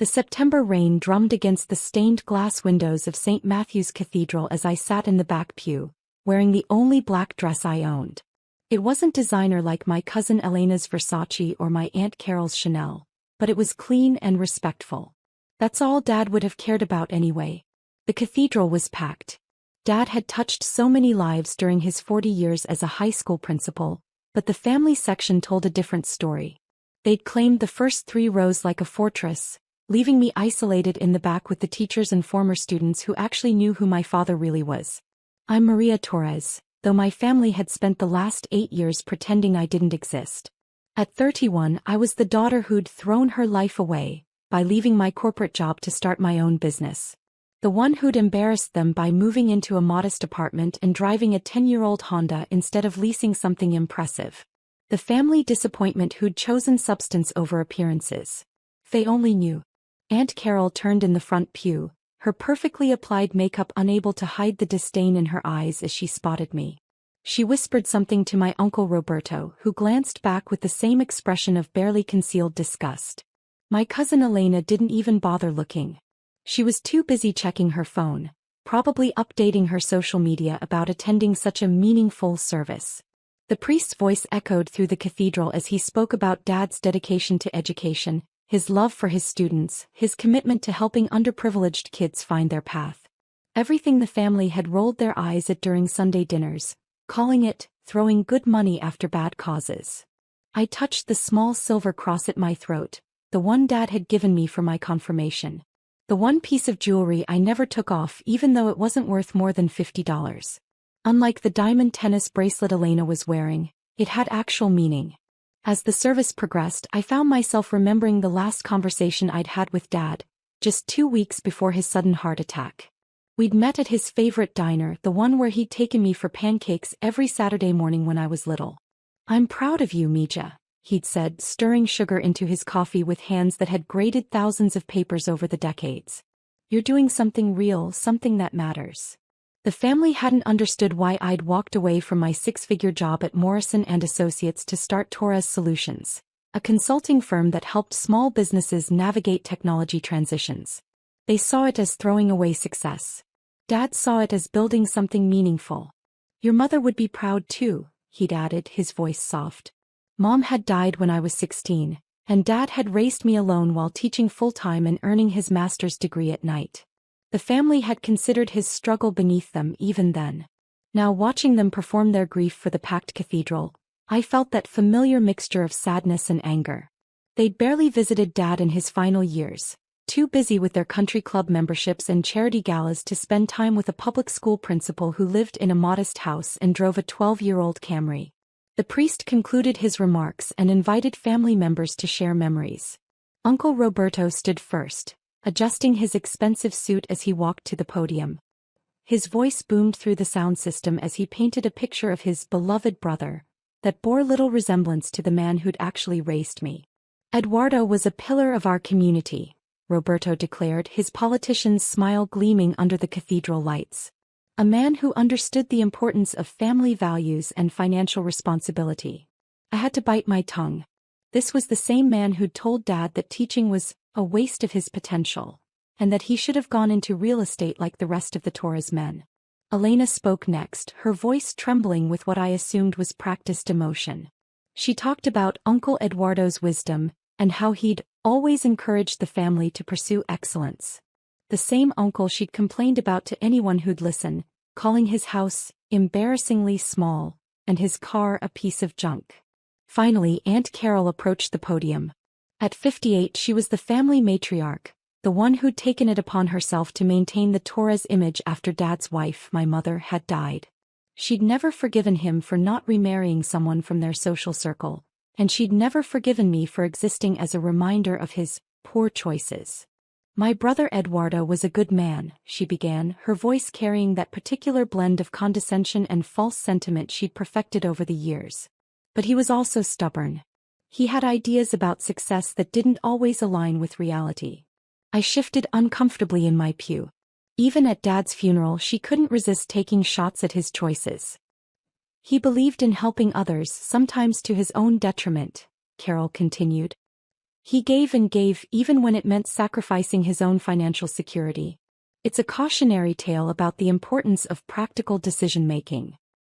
The September rain drummed against the stained glass windows of St. Matthew's Cathedral as I sat in the back pew, wearing the only black dress I owned. It wasn't designer like my cousin Elena's Versace or my Aunt Carol's Chanel, but it was clean and respectful. That's all Dad would have cared about anyway. The cathedral was packed. Dad had touched so many lives during his 40 years as a high school principal, but the family section told a different story. They'd claimed the first 3 rows like a fortress, leaving me isolated in the back with the teachers and former students who actually knew who my father really was. I'm Maria Torres, though my family had spent the last 8 years pretending I didn't exist. At 31, I was the daughter who'd thrown her life away by leaving my corporate job to start my own business. The one who'd embarrassed them by moving into a modest apartment and driving a 10-year-old Honda instead of leasing something impressive. The family disappointment who'd chosen substance over appearances. They only knew. Aunt Carol turned in the front pew, her perfectly applied makeup unable to hide the disdain in her eyes as she spotted me. She whispered something to my Uncle Roberto, who glanced back with the same expression of barely concealed disgust. My cousin Elena didn't even bother looking. She was too busy checking her phone, probably updating her social media about attending such a meaningful service. The priest's voice echoed through the cathedral as he spoke about Dad's dedication to education, his love for his students, his commitment to helping underprivileged kids find their path. Everything the family had rolled their eyes at during Sunday dinners, calling it throwing good money after bad causes. I touched the small silver cross at my throat, the one Dad had given me for my confirmation. The one piece of jewelry I never took off even though it wasn't worth more than $50. Unlike the diamond tennis bracelet Elena was wearing, it had actual meaning. As the service progressed, I found myself remembering the last conversation I'd had with Dad, just 2 weeks before his sudden heart attack. We'd met at his favorite diner, the one where he'd taken me for pancakes every Saturday morning when I was little. "I'm proud of you, Mija," he'd said, stirring sugar into his coffee with hands that had graded thousands of papers over the decades. "You're doing something real, something that matters." The family hadn't understood why I'd walked away from my 6-figure job at Morrison & Associates to start Torres Solutions, a consulting firm that helped small businesses navigate technology transitions. They saw it as throwing away success. Dad saw it as building something meaningful. "Your mother would be proud too," he'd added, his voice soft. Mom had died when I was 16, and Dad had raised me alone while teaching full-time and earning his master's degree at night. The family had considered his struggle beneath them even then. Now watching them perform their grief for the packed cathedral, I felt that familiar mixture of sadness and anger. They'd barely visited Dad in his final years, too busy with their country club memberships and charity galas to spend time with a public school principal who lived in a modest house and drove a 12-year-old Camry. The priest concluded his remarks and invited family members to share memories. Uncle Roberto stood first, adjusting his expensive suit as he walked to the podium. His voice boomed through the sound system as he painted a picture of his beloved brother that bore little resemblance to the man who'd actually raised me. "Eduardo was a pillar of our community," Roberto declared, his politician's smile gleaming under the cathedral lights. "A man who understood the importance of family values and financial responsibility." I had to bite my tongue. This was the same man who'd told Dad that teaching was a waste of his potential, and that he should have gone into real estate like the rest of the Torres men. Elena spoke next, her voice trembling with what I assumed was practiced emotion. She talked about Uncle Eduardo's wisdom, and how he'd always encouraged the family to pursue excellence. The same uncle she'd complained about to anyone who'd listen, calling his house embarrassingly small, and his car a piece of junk. Finally, Aunt Carol approached the podium. At 58, she was the family matriarch, the one who'd taken it upon herself to maintain the Torres image after Dad's wife, my mother, had died. She'd never forgiven him for not remarrying someone from their social circle, and she'd never forgiven me for existing as a reminder of his poor choices. "My brother Eduardo was a good man," she began, her voice carrying that particular blend of condescension and false sentiment she'd perfected over the years. "But he was also stubborn. He had ideas about success that didn't always align with reality." I shifted uncomfortably in my pew. Even at Dad's funeral, she couldn't resist taking shots at his choices. "He believed in helping others, sometimes to his own detriment," Carol continued. He gave and gave even when it meant sacrificing his own financial security. It's a cautionary tale about the importance of practical decision-making.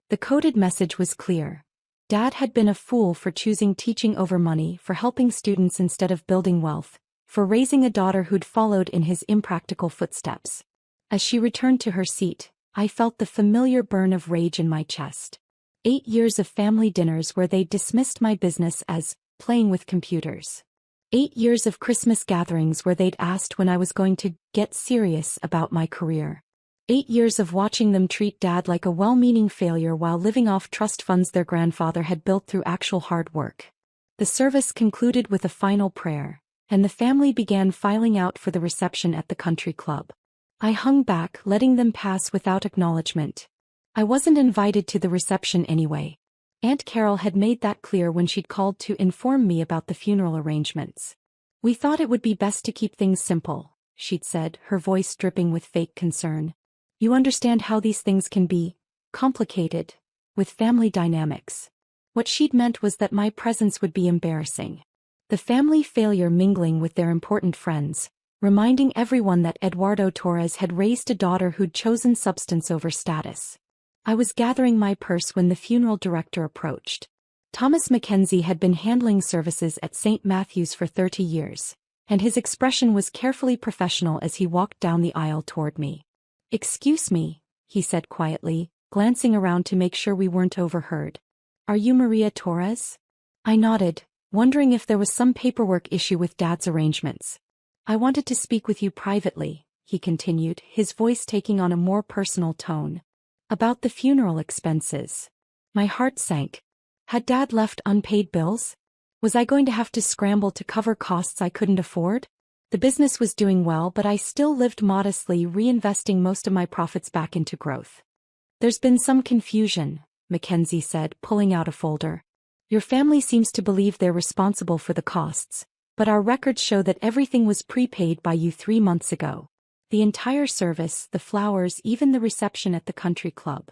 The coded message was clear. Dad had been a fool for choosing teaching over money, for helping students instead of building wealth, for raising a daughter who'd followed in his impractical footsteps. As she returned to her seat, I felt the familiar burn of rage in my chest. 8 years of family dinners where they dismissed my business as playing with computers. 8 years of Christmas gatherings where they'd asked when I was going to get serious about my career. 8 years of watching them treat Dad like a well-meaning failure while living off trust funds their grandfather had built through actual hard work. The service concluded with a final prayer, and the family began filing out for the reception at the country club. I hung back, letting them pass without acknowledgement. I wasn't invited to the reception anyway. Aunt Carol had made that clear when she'd called to inform me about the funeral arrangements. "We thought it would be best to keep things simple," she'd said, her voice dripping with fake concern. "You understand how these things can be complicated with family dynamics." What she'd meant was that my presence would be embarrassing. The family failure mingling with their important friends, reminding everyone that Eduardo Torres had raised a daughter who'd chosen substance over status. I was gathering my purse when the funeral director approached. Thomas Mackenzie had been handling services at St. Matthew's for 30 years, and his expression was carefully professional as he walked down the aisle toward me. "Excuse me," he said quietly, glancing around to make sure we weren't overheard. "Are you Maria Torres?" I nodded, wondering if there was some paperwork issue with Dad's arrangements. "I wanted to speak with you privately," he continued, his voice taking on a more personal tone. "About the funeral expenses." My heart sank. Had Dad left unpaid bills? Was I going to have to scramble to cover costs I couldn't afford? The business was doing well, but I still lived modestly, reinvesting most of my profits back into growth. "There's been some confusion," Mackenzie said, pulling out a folder. "Your family seems to believe they're responsible for the costs, but our records show that everything was prepaid by you 3 months ago. The entire service, the flowers, even the reception at the country club."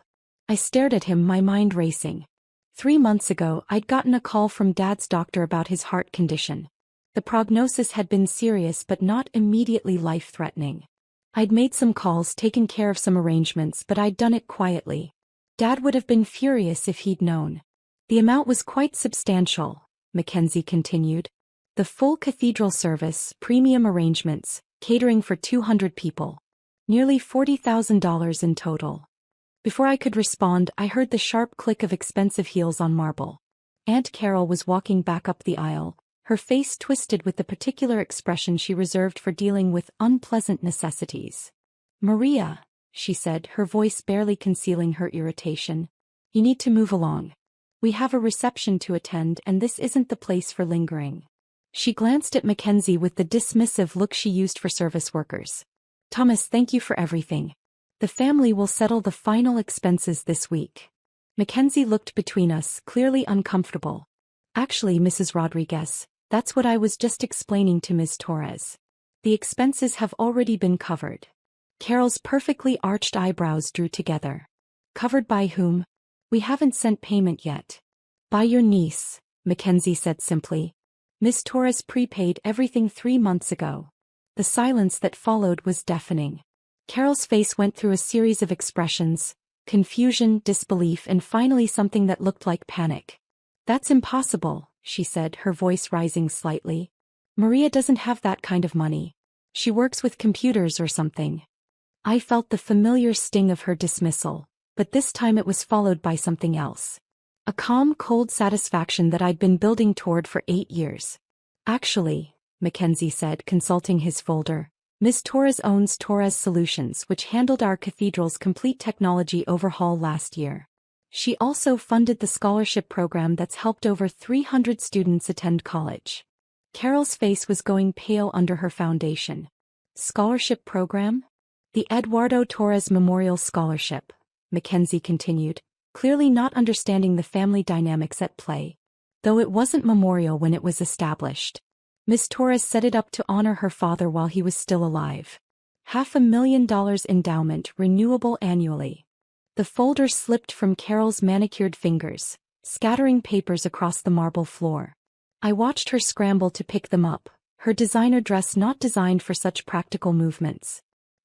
I stared at him, my mind racing. 3 months ago, I'd gotten a call from Dad's doctor about his heart condition. The prognosis had been serious but not immediately life-threatening. I'd made some calls, taken care of some arrangements, but I'd done it quietly. Dad would have been furious if he'd known. "The amount was quite substantial," Mackenzie continued. "The full cathedral service, premium arrangements, catering for 200 people. Nearly $40,000 in total." Before I could respond, I heard the sharp click of expensive heels on marble. Aunt Carol was walking back up the aisle, her face twisted with the particular expression she reserved for dealing with unpleasant necessities. "Maria," she said, her voice barely concealing her irritation, "you need to move along. We have a reception to attend, and this isn't the place for lingering." She glanced at Mackenzie with the dismissive look she used for service workers. "Thomas, thank you for everything. The family will settle the final expenses this week." Mackenzie looked between us, clearly uncomfortable. "Actually, Mrs. Rodriguez, that's what I was just explaining to Ms. Torres. The expenses have already been covered." Carol's perfectly arched eyebrows drew together. "Covered by whom?" "We haven't sent payment yet." "By your niece," Mackenzie said simply. "Miss Torres prepaid everything 3 months ago." The silence that followed was deafening. Carol's face went through a series of expressions: confusion, disbelief, and finally something that looked like panic. "That's impossible," she said, her voice rising slightly. "Maria doesn't have that kind of money. She works with computers or something." I felt the familiar sting of her dismissal, but this time it was followed by something else. A calm, cold satisfaction that I'd been building toward for 8 years. "Actually," Mackenzie said, consulting his folder, "Ms. Torres owns Torres Solutions, which handled our cathedral's complete technology overhaul last year. She also funded the scholarship program that's helped over 300 students attend college." Carol's face was going pale under her foundation. "Scholarship program?" "The Eduardo Torres Memorial Scholarship," Mackenzie continued, clearly not understanding the family dynamics at play. "Though it wasn't memorial when it was established. Miss Torres set it up to honor her father while he was still alive. $500,000 endowment, renewable annually." The folder slipped from Carol's manicured fingers, scattering papers across the marble floor. I watched her scramble to pick them up, her designer dress not designed for such practical movements.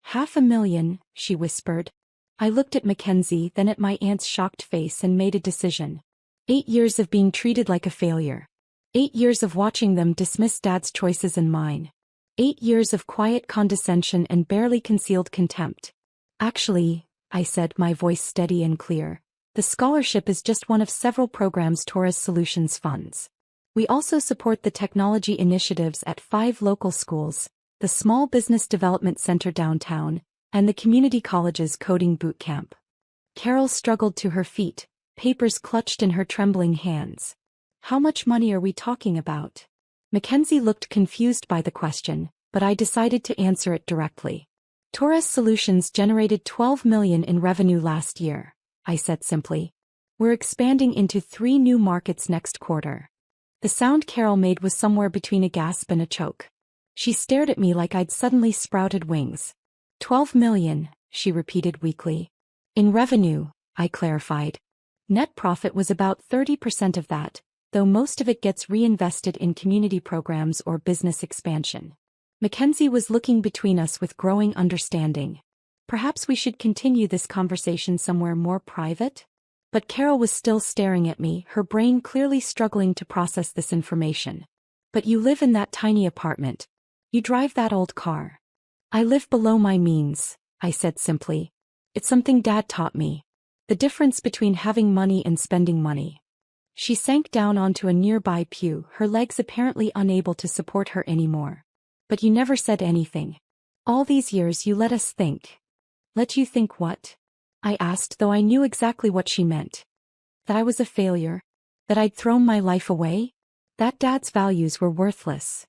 $500,000, she whispered. I looked at Mackenzie, then at my aunt's shocked face and made a decision. 8 years of being treated like a failure. 8 years of watching them dismiss Dad's choices and mine. 8 years of quiet condescension and barely concealed contempt. Actually, I said, my voice steady and clear, the scholarship is just one of several programs Torres Solutions funds. We also support the technology initiatives at 5 local schools, the Small Business Development Center downtown, and the community college's coding boot camp. Carol struggled to her feet, papers clutched in her trembling hands. How much money are we talking about? Mackenzie looked confused by the question, but I decided to answer it directly. Torres Solutions generated $12 million in revenue last year, I said simply. We're expanding into 3 new markets next quarter. The sound Carol made was somewhere between a gasp and a choke. She stared at me like I'd suddenly sprouted wings. 12 million, she repeated weakly. In revenue, I clarified. Net profit was about 30% of that, though most of it gets reinvested in community programs or business expansion. Mackenzie was looking between us with growing understanding. Perhaps we should continue this conversation somewhere more private? But Carol was still staring at me, her brain clearly struggling to process this information. But you live in that tiny apartment. You drive that old car. I live below my means, I said simply. It's something Dad taught me. The difference between having money and spending money. She sank down onto a nearby pew, her legs apparently unable to support her anymore. But you never said anything. All these years you let us think. Let you think what? I asked, though I knew exactly what she meant. That I was a failure? That I'd thrown my life away? That Dad's values were worthless.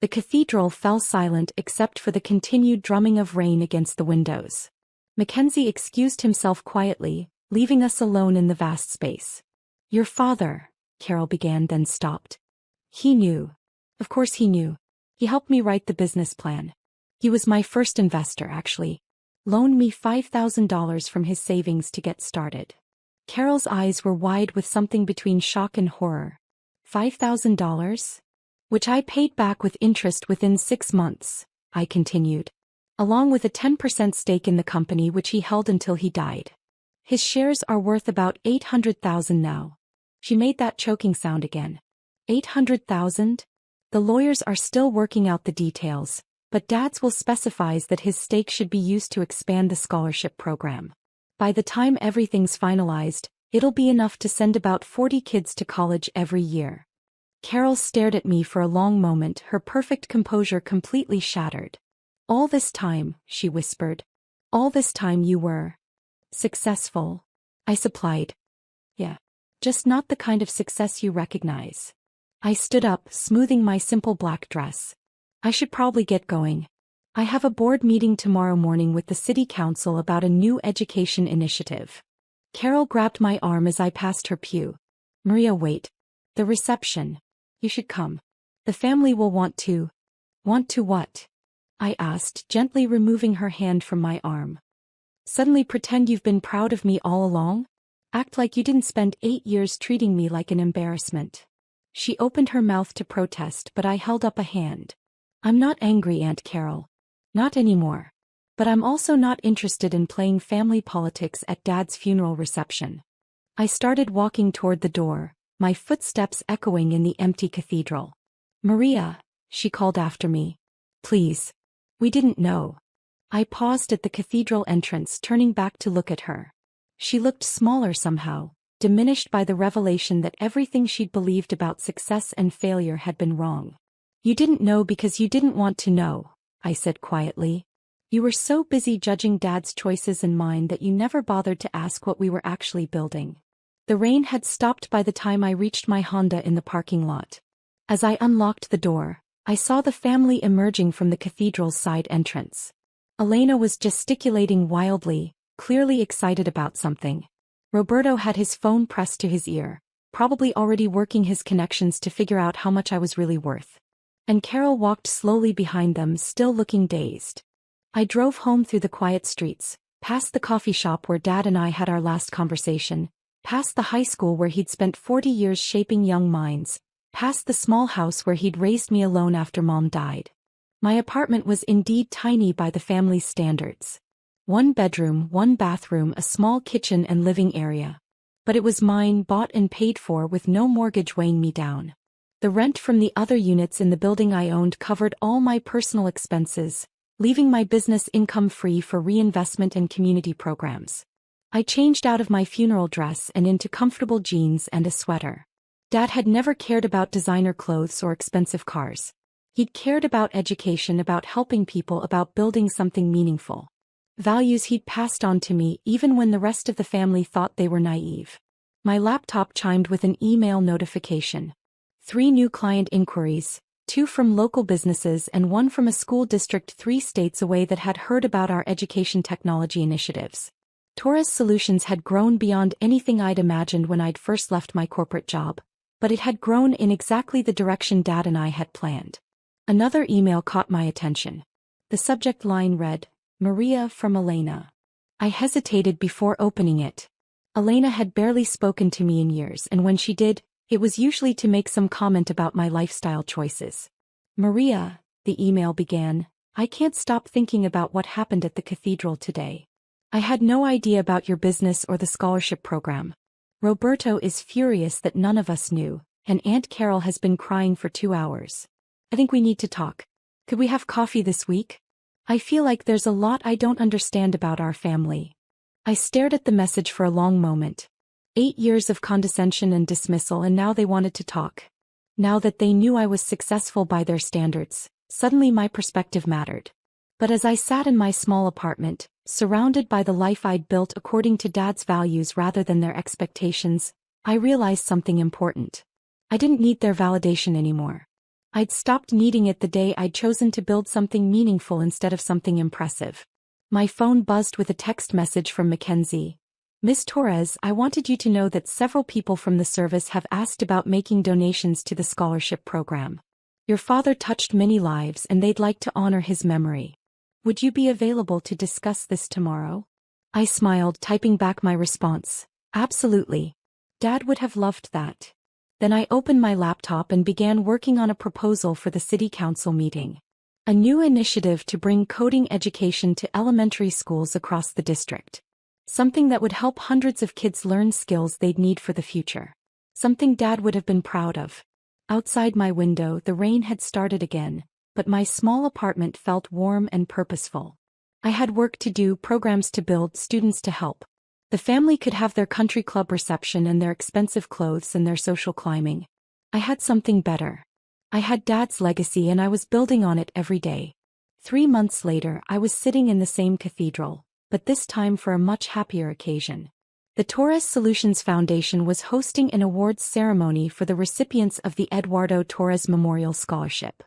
The cathedral fell silent except for the continued drumming of rain against the windows. Mackenzie excused himself quietly, leaving us alone in the vast space. Your father, Carol began, then stopped. He knew. Of course he knew. He helped me write the business plan. He was my first investor, actually. Loaned me $5,000 from his savings to get started. Carol's eyes were wide with something between shock and horror. $5,000? Which I paid back with interest within 6 months, I continued. Along with a 10% stake in the company which he held until he died. His shares are worth about $800,000 now. She made that choking sound again. $800,000? The lawyers are still working out the details, but Dad's will specifies that his stake should be used to expand the scholarship program. By the time everything's finalized, it'll be enough to send about 40 kids to college every year. Carol stared at me for a long moment, her perfect composure completely shattered. All this time, she whispered. All this time you were successful, I supplied. Yeah. Just not the kind of success you recognize. I stood up, smoothing my simple black dress. I should probably get going. I have a board meeting tomorrow morning with the city council about a new education initiative. Carol grabbed my arm as I passed her pew. Maria, wait. The reception. You should come. The family will want to. Want to what? I asked, gently removing her hand from my arm. Suddenly pretend you've been proud of me all along? Act like you didn't spend 8 years treating me like an embarrassment. She opened her mouth to protest, but I held up a hand. I'm not angry, Aunt Carol. Not anymore. But I'm also not interested in playing family politics at Dad's funeral reception. I started walking toward the door, my footsteps echoing in the empty cathedral. Maria, she called after me. Please. We didn't know. I paused at the cathedral entrance, turning back to look at her. She looked smaller somehow, diminished by the revelation that everything she'd believed about success and failure had been wrong. You didn't know because you didn't want to know, I said quietly. You were so busy judging Dad's choices and mine that you never bothered to ask what we were actually building. The rain had stopped by the time I reached my Honda in the parking lot. As I unlocked the door, I saw the family emerging from the cathedral's side entrance. Elena was gesticulating wildly, clearly excited about something. Roberto had his phone pressed to his ear, probably already working his connections to figure out how much I was really worth. And Carol walked slowly behind them, still looking dazed. I drove home through the quiet streets, past the coffee shop where Dad and I had our last conversation, past the high school where he'd spent 40 years shaping young minds, past the small house where he'd raised me alone after Mom died. My apartment was indeed tiny by the family's standards. 1 bedroom, 1 bathroom, a small kitchen and living area. But it was mine, bought and paid for with no mortgage weighing me down. The rent from the other units in the building I owned covered all my personal expenses, leaving my business income free for reinvestment and community programs. I changed out of my funeral dress and into comfortable jeans and a sweater. Dad had never cared about designer clothes or expensive cars. He'd cared about education, about helping people, about building something meaningful. Values he'd passed on to me even when the rest of the family thought they were naive. My laptop chimed with an email notification. 3 new client inquiries, 2 from local businesses and 1 from a school district 3 states away that had heard about our education technology initiatives. Torres Solutions had grown beyond anything I'd imagined when I'd first left my corporate job, but it had grown in exactly the direction Dad and I had planned. Another email caught my attention. The subject line read, "Maria from Elena." I hesitated before opening it. Elena had barely spoken to me in years, and when she did, it was usually to make some comment about my lifestyle choices. "Maria," the email began, "I can't stop thinking about what happened at the cathedral today. I had no idea about your business or the scholarship program. Roberto is furious that none of us knew, and Aunt Carol has been crying for 2 hours. I think we need to talk. Could we have coffee this week? I feel like there's a lot I don't understand about our family." I stared at the message for a long moment. 8 years of condescension and dismissal, and now they wanted to talk. Now that they knew I was successful by their standards, suddenly my perspective mattered. But as I sat in my small apartment, surrounded by the life I'd built according to Dad's values rather than their expectations, I realized something important. I didn't need their validation anymore. I'd stopped needing it the day I'd chosen to build something meaningful instead of something impressive. My phone buzzed with a text message from Mackenzie. "Miss Torres, I wanted you to know that several people from the service have asked about making donations to the scholarship program. Your father touched many lives and they'd like to honor his memory. Would you be available to discuss this tomorrow?" I smiled, typing back my response. "Absolutely. Dad would have loved that." Then I opened my laptop and began working on a proposal for the city council meeting. A new initiative to bring coding education to elementary schools across the district. Something that would help hundreds of kids learn skills they'd need for the future. Something Dad would have been proud of. Outside my window, the rain had started again, but my small apartment felt warm and purposeful. I had work to do, programs to build, students to help. The family could have their country club reception and their expensive clothes and their social climbing. I had something better. I had Dad's legacy and I was building on it every day. 3 months later, I was sitting in the same cathedral, but this time for a much happier occasion. The Torres Solutions Foundation was hosting an awards ceremony for the recipients of the Eduardo Torres Memorial Scholarship.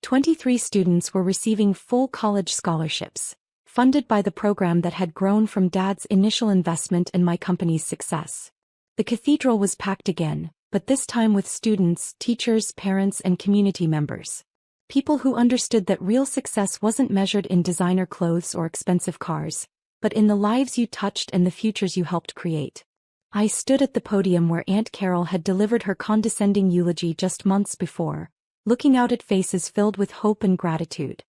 23 students were receiving full college scholarships, funded by the program that had grown from Dad's initial investment and my company's success. The cathedral was packed again, but this time with students, teachers, parents, and community members. People who understood that real success wasn't measured in designer clothes or expensive cars, but in the lives you touched and the futures you helped create. I stood at the podium where Aunt Carol had delivered her condescending eulogy just months before, looking out at faces filled with hope and gratitude.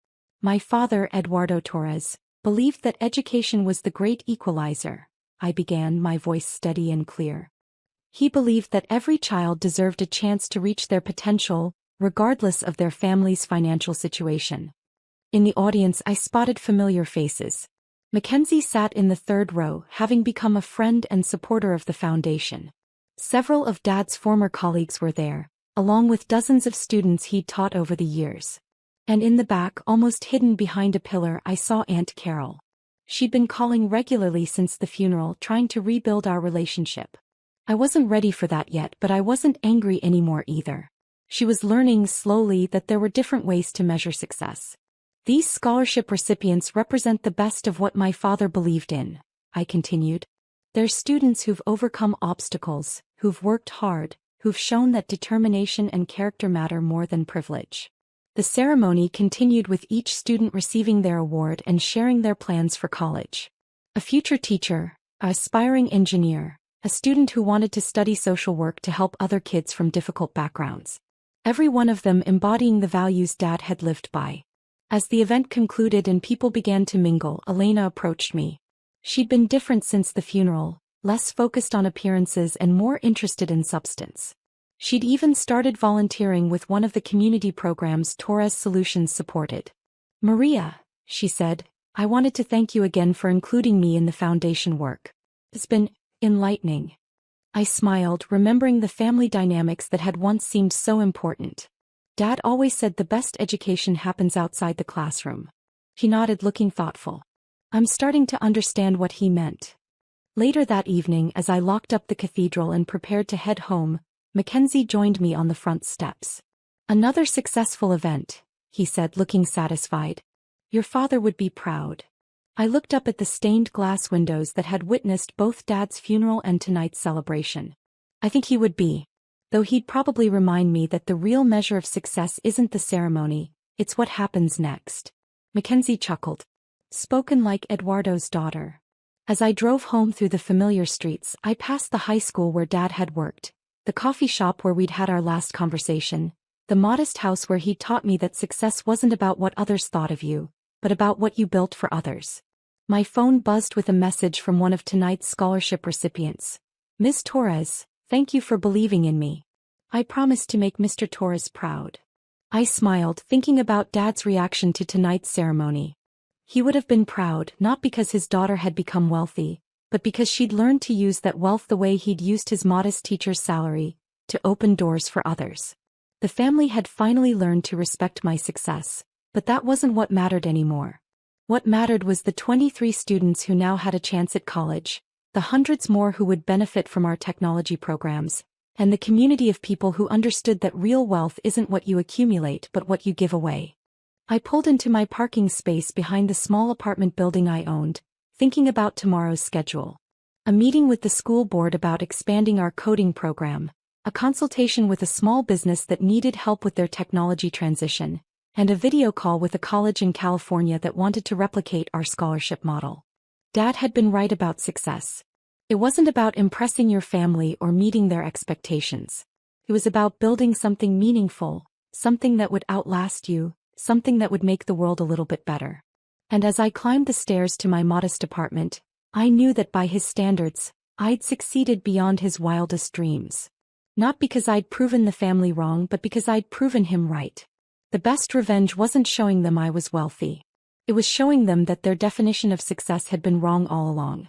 My father, Eduardo Torres, believed that education was the great equalizer. I began, my voice steady and clear. He believed that every child deserved a chance to reach their potential, regardless of their family's financial situation. In the audience, I spotted familiar faces. Mackenzie sat in the 3rd row, having become a friend and supporter of the foundation. Several of Dad's former colleagues were there, along with dozens of students he'd taught over the years. And in the back, almost hidden behind a pillar, I saw Aunt Carol. She'd been calling regularly since the funeral, trying to rebuild our relationship. I wasn't ready for that yet, but I wasn't angry anymore either. She was learning slowly that there were different ways to measure success. "These scholarship recipients represent the best of what my father believed in," I continued. "They're students who've overcome obstacles, who've worked hard, who've shown that determination and character matter more than privilege." The ceremony continued with each student receiving their award and sharing their plans for college. A future teacher, an aspiring engineer, a student who wanted to study social work to help other kids from difficult backgrounds. every one of them embodying the values Dad had lived by. As the event concluded and people began to mingle, Elena approached me. She'd been different since the funeral, less focused on appearances and more interested in substance. She'd even started volunteering with one of the community programs Torres Solutions supported. "Maria," she said, "I wanted to thank you again for including me in the foundation work. It's been enlightening." I smiled, remembering the family dynamics that had once seemed so important. Dad always said the best education happens outside the classroom. He nodded, looking thoughtful. I'm starting to understand what he meant. Later that evening, as I locked up the cathedral and prepared to head home, Mackenzie joined me on the front steps. "Another successful event," he said, looking satisfied. "Your father would be proud." I looked up at the stained glass windows that had witnessed both Dad's funeral and tonight's celebration. "I think he would be. Though he'd probably remind me that the real measure of success isn't the ceremony, it's what happens next." Mackenzie chuckled. Spoken like Eduardo's daughter. As I drove home through the familiar streets, I passed the high school where Dad had worked, the coffee shop where we'd had our last conversation, the modest house where he'd taught me that success wasn't about what others thought of you, but about what you built for others. My phone buzzed with a message from one of tonight's scholarship recipients. "Ms. Torres, thank you for believing in me. I promised to make Mr. Torres proud." I smiled, thinking about Dad's reaction to tonight's ceremony. He would have been proud, not because his daughter had become wealthy, but because she'd learned to use that wealth the way he'd used his modest teacher's salary, to open doors for others. The family had finally learned to respect my success, but that wasn't what mattered anymore. What mattered was the 23 students who now had a chance at college, the hundreds more who would benefit from our technology programs, and the community of people who understood that real wealth isn't what you accumulate but what you give away. I pulled into my parking space behind the small apartment building I owned, thinking about tomorrow's schedule. A meeting with the school board about expanding our coding program, a consultation with a small business that needed help with their technology transition, and a video call with a college in California that wanted to replicate our scholarship model. Dad had been right about success. It wasn't about impressing your family or meeting their expectations. It was about building something meaningful, something that would outlast you, something that would make the world a little bit better. And as I climbed the stairs to my modest apartment, I knew that by his standards, I'd succeeded beyond his wildest dreams. Not because I'd proven the family wrong, but because I'd proven him right. The best revenge wasn't showing them I was wealthy. It was showing them that their definition of success had been wrong all along.